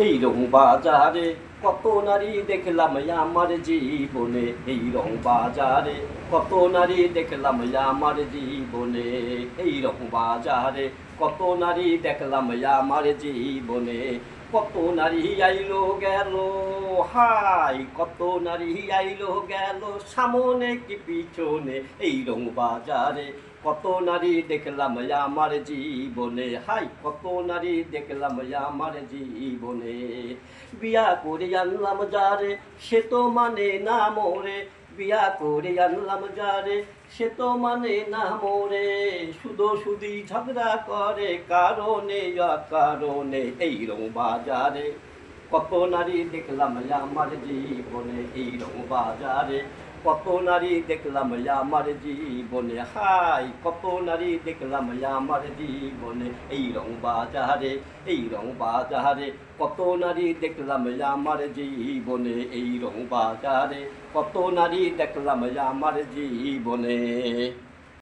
এই রং বাজারে কত নারী দেখলাম আমার জীবনে, এই রং বাজারে কত নারী দেখলাম আমার জীবনে, এই রং বাজারে কত নারী দেখলাম আমার জীবনে। কত নারী আইলো গেল, হাই কত নারী আইলো গেল, সামনে কি পিছনে, এই রং বাজারে কত নারী দেখলাম আমার জীবনে, হাই কত নারী দেখলাম আমার জীবনে। বিয়া করে আনলাম যারে সে তো মানে না মোরে, বিয়া করে আনলাম যারে সে তো মানে না মোরে, শুধু শুধুই ঝগড়া করে কারণে অকারণে, এই রং বাজারে কত নারী দেখলাম আমার জীবনে, এই রং বাজারে কত নারী দেখলাম আমার জীবনে, হাই কত নারী দেখলাম আমার জীবনে, এই রং বাজারে, এই রং বাজারে কত নারী দেখলাম আমার জীবনে, এই রং বাজারে কত নারী দেখলাম আমার জীবনে।